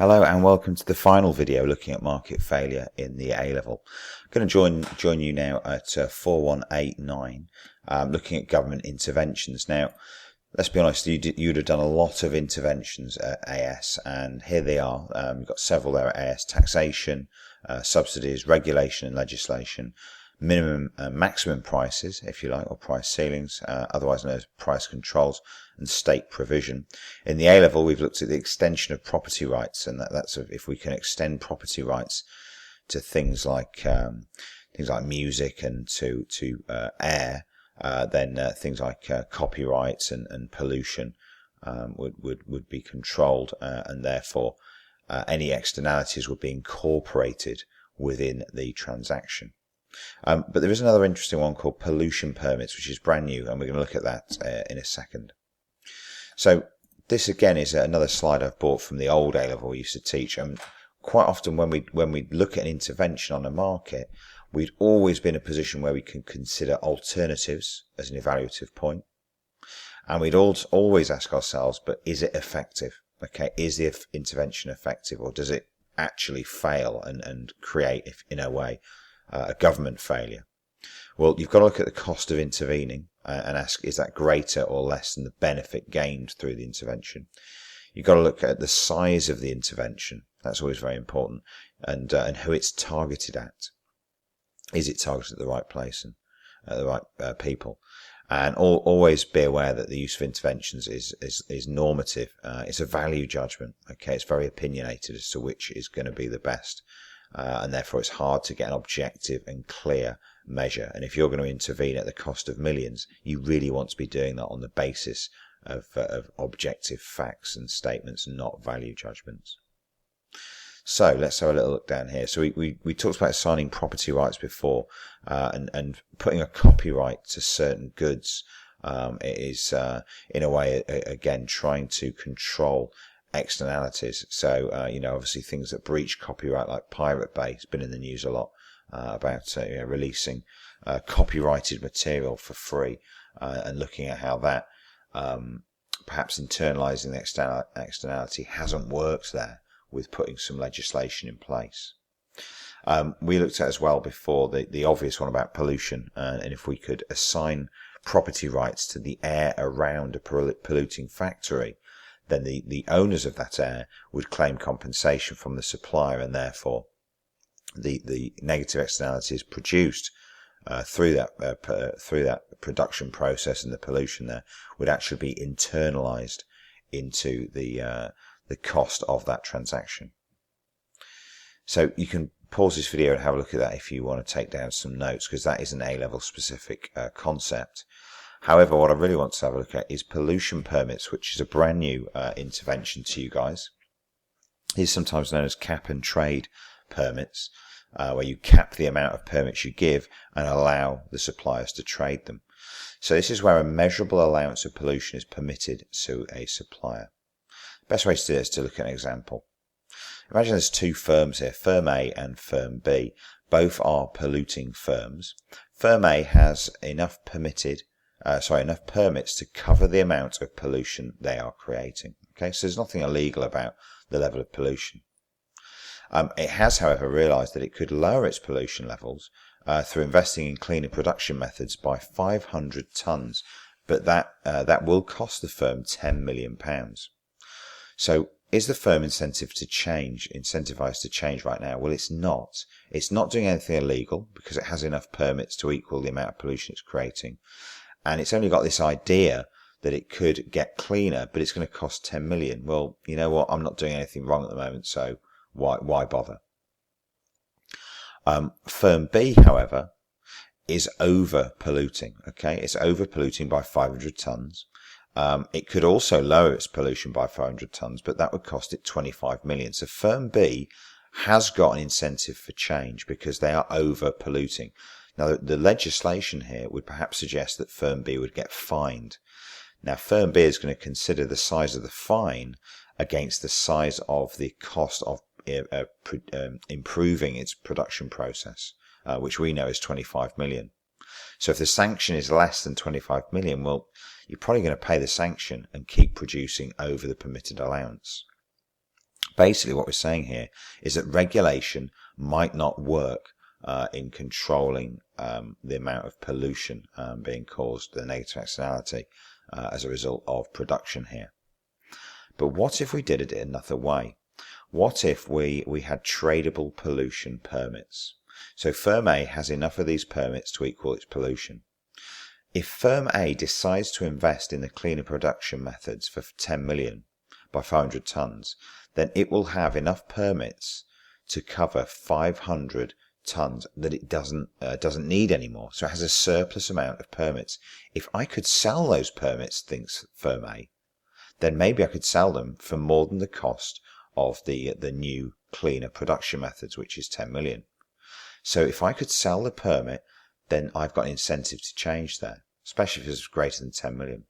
Hello and welcome to the final video looking at market failure in the A-level. I'm going to join you now at 4189, looking at government interventions. Now, let's be honest, you'd have done a lot of interventions at AS, and here they are. You've got several there at AS: taxation, subsidies, regulation and legislation, minimum and maximum prices, if you like, or price ceilings, otherwise known as price controls, and state provision. In the A-level, we've looked at the extension of property rights, and that's if we can extend property rights to things like music and to air, then things like copyrights and pollution would be controlled, and therefore any externalities would be incorporated within the transaction. But there is another interesting one called pollution permits, which is brand new, and we're going to look at that in a second. So this again is another slide I've bought from the old A-level we used to teach, and quite often when we look at an intervention on a market, we'd always be in a position where we can consider alternatives as an evaluative point, and we'd always ask ourselves, but is it effective? Okay, is the intervention effective, or does it actually fail and create, in a way, a government failure? Well, you've got to look at the cost of intervening and ask, is that greater or less than the benefit gained through the intervention? You've got to look at the size of the intervention. That's always very important, and who it's targeted at. Is it targeted at the right place and at the right people? And always be aware that the use of interventions is normative. It's a value judgment. Okay, it's very opinionated as to which is going to be the best. And therefore it's hard to get an objective and clear measure. And if you're going to intervene at the cost of millions, you really want to be doing that on the basis of objective facts and statements, and not value judgments. So let's have a little look down here. So we talked about assigning property rights before, and putting a copyright to certain goods. It is in a way again trying to control externalities. So obviously things that breach copyright, like Pirate Bay, has been in the news a lot about releasing copyrighted material for free, and looking at how that perhaps internalizing the externality hasn't worked there, with putting some legislation in place. We looked at as well before the obvious one about pollution, and if we could assign property rights to the air around a polluting factory, then the owners of that air would claim compensation from the supplier, and therefore the negative externalities produced through that production process and the pollution there would actually be internalized into the cost of that transaction. So you can pause this video and have a look at that if you want to take down some notes, because that is an A-level specific concept. However, what I really want to have a look at is pollution permits, which is a brand new intervention to you guys. It's sometimes known as cap and trade permits, where you cap the amount of permits you give and allow the suppliers to trade them. So this is where a measurable allowance of pollution is permitted to a supplier. Best way to do this is to look at an example. Imagine there's two firms here, Firm A and Firm B. Both are polluting firms. Firm A has enough permits to cover the amount of pollution they are creating. Okay, so there's nothing illegal about the level of pollution. It has, however, realised that it could lower its pollution levels through investing in cleaner production methods by 500 tonnes, but that will cost the firm £10 million. So is the firm incentivized to change right now? Well, it's not. It's not doing anything illegal because it has enough permits to equal the amount of pollution it's creating. And it's only got this idea that it could get cleaner, but it's going to cost 10 million. Well, you know what? I'm not doing anything wrong at the moment, so why bother? Firm B, however, is over polluting. Okay, it's over polluting by 500 tonnes. It could also lower its pollution by 500 tonnes, but that would cost it 25 million. So Firm B has got an incentive for change because they are over polluting. Now, the legislation here would perhaps suggest that Firm B would get fined. Now, Firm B is going to consider the size of the fine against the size of the cost of improving its production process, which we know is 25 million. So if the sanction is less than 25 million, well, you're probably going to pay the sanction and keep producing over the permitted allowance. Basically what we're saying here is that regulation might not work in controlling the amount of pollution being caused, the negative externality as a result of production here. But what if we did it another way? What if we had tradable pollution permits? So firm A has enough of these permits to equal its pollution. If firm A decides to invest in the cleaner production methods for 10 million by 500 tons, then it will have enough permits to cover 500 tons that it doesn't need anymore. So it has a surplus amount of permits. If I could sell those permits, thinks firm A, then maybe I could sell them for more than the cost of the new cleaner production methods, which is 10 million. So if I could sell the permit, then I've got an incentive to change there, especially if it's greater than 10 million.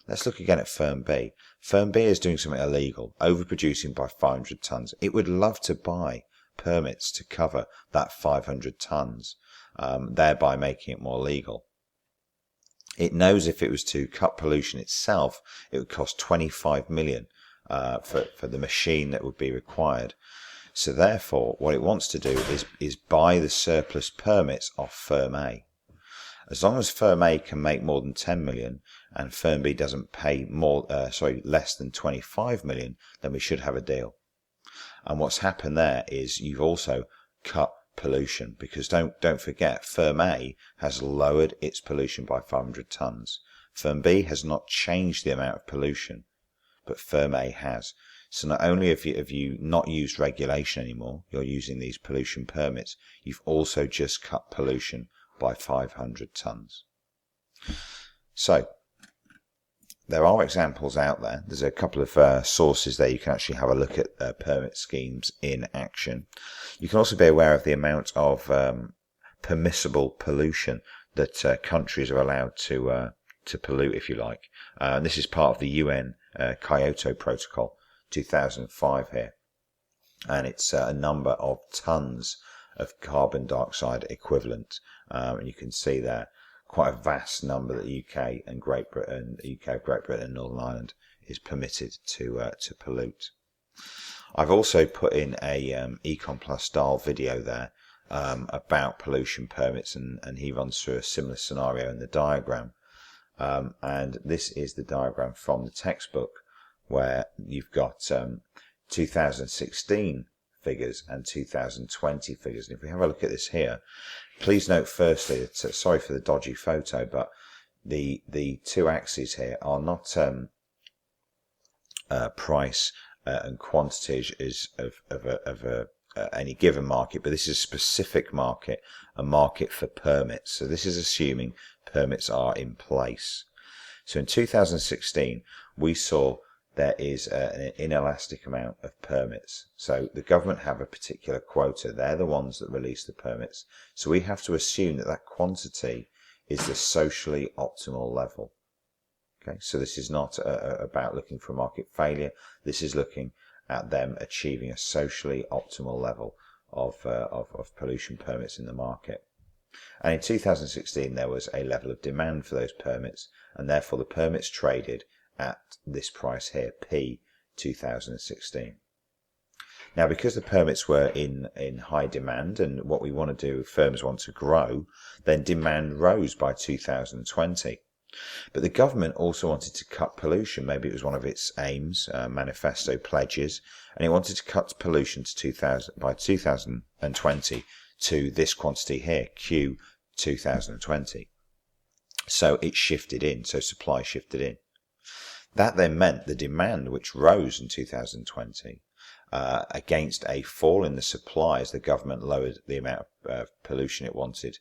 Let's look again at firm B. Firm B is doing something illegal, overproducing by 500 tons. It would love to buy permits to cover that 500 tons, thereby making it more legal. It knows if it was to cut pollution itself, it would cost 25 million for the machine that would be required. So therefore, what it wants to do is buy the surplus permits off firm A. As long as firm A can make more than 10 million and firm B doesn't pay less than 25 million, then we should have a deal. And what's happened there is you've also cut pollution, because don't forget, firm A has lowered its pollution by 500 tons. Firm B has not changed the amount of pollution, but firm A has. So not only have you not used regulation anymore, you're using these pollution permits, you've also just cut pollution by 500 tons. So there are examples out there. There's a couple of sources there you can actually have a look at permit schemes in action. You can also be aware of the amount of permissible pollution that countries are allowed to pollute, if you like. And this is part of the UN Kyoto Protocol 2005 here, and it's a number of tons of carbon dioxide equivalent, and you can see there quite a vast number that the UK and Great Britain, and Northern Ireland is permitted to pollute. I've also put in a Econ Plus style video there about pollution permits, and he runs through a similar scenario in the diagram. And this is the diagram from the textbook, where you've got 2016 figures and 2020 figures. And if we have a look at this here, please note firstly that, sorry for the dodgy photo, but the two axes here are not price and quantity of any given market, but this is a specific market, a market for permits. So this is assuming permits are in place. So in 2016, we saw there is an inelastic amount of permits. So the government have a particular quota. They're the ones that release the permits. So we have to assume that that quantity is the socially optimal level. Okay, so this is not about looking for market failure. This is looking at them achieving a socially optimal level of pollution permits in the market. And in 2016, there was a level of demand for those permits, and therefore the permits traded at this price here, P 2016. Now, because the permits were in high demand, and what we want to do, firms want to grow, then demand rose by 2020. But the government also wanted to cut pollution. Maybe it was one of its aims, manifesto pledges, and it wanted to cut pollution to by 2020 to this quantity here, Q 2020. So it shifted in, so supply shifted in. That then meant the demand, which rose in 2020, against a fall in the supply as the government lowered the amount of pollution it wanted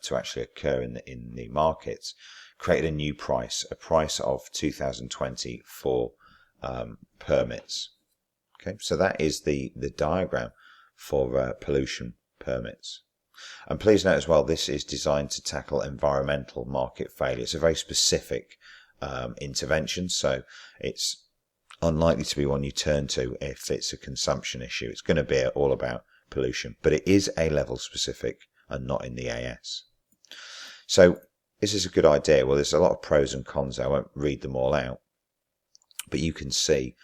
to actually occur in the markets, created a new price, a price of 2020 for permits. Okay, so that is the diagram for pollution permits. And please note as well, this is designed to tackle environmental market failure. It's a very specific intervention, so it's unlikely to be one you turn to if it's a consumption issue. It's going to be all about pollution, but it is A-level specific and not in the AS. So this is a good idea. Well, there's a lot of pros and cons. I won't read them all out, but you can see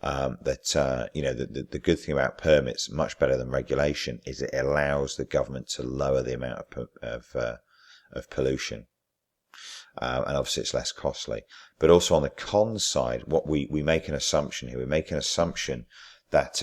The good thing about permits, much better than regulation, is it allows the government to lower the amount of pollution. And obviously it's less costly. But also on the con side, what we make an assumption here. We make an assumption that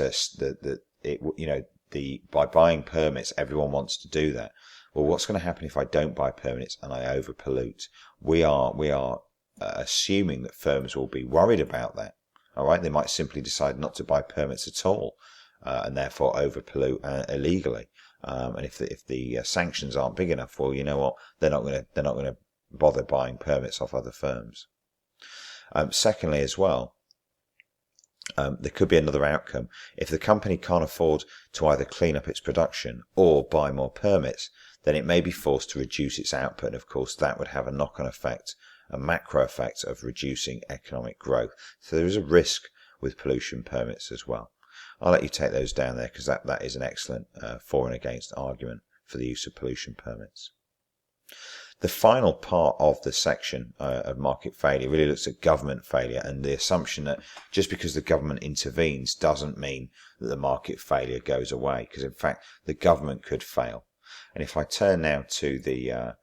by buying permits, everyone wants to do that. Well, what's going to happen if I don't buy permits and I over pollute? We are assuming that firms will be worried about that. All right, they might simply decide not to buy permits at all, and therefore over pollute illegally. And if the sanctions aren't big enough, well, you know what? They're not going to bother buying permits off other firms. Secondly, as well, there could be another outcome. If the company can't afford to either clean up its production or buy more permits, then it may be forced to reduce its output. And of course, that would have a knock-on effect, a macro effect of reducing economic growth. So there is a risk with pollution permits as well. I'll let you take those down there because that is an excellent for and against argument for the use of pollution permits. The final part of the section of market failure really looks at government failure and the assumption that just because the government intervenes doesn't mean that the market failure goes away, because in fact the government could fail. And if I turn now to the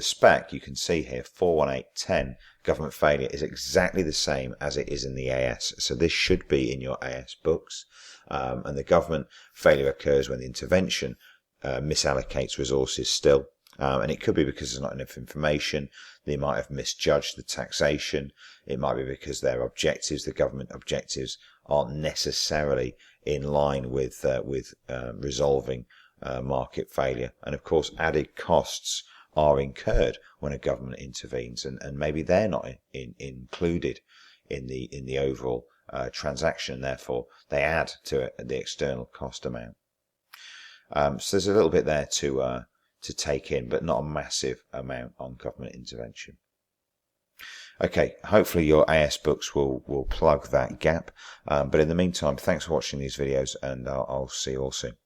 spec, you can see here 41810 government failure is exactly the same as it is in the AS. So this should be in your AS books. And the government failure occurs when the intervention misallocates resources still. And it could be because there's not enough information. They might have misjudged the taxation. It might be because their objectives, the government objectives, aren't necessarily in line with resolving market failure. And of course, added costs are incurred when a government intervenes, and maybe they're not included in the overall transaction. Therefore, they add to the external cost amount. So there's a little bit there to take in, but not a massive amount on government intervention. Okay, hopefully your AS books will plug that gap. But in the meantime, thanks for watching these videos, and I'll see you all soon.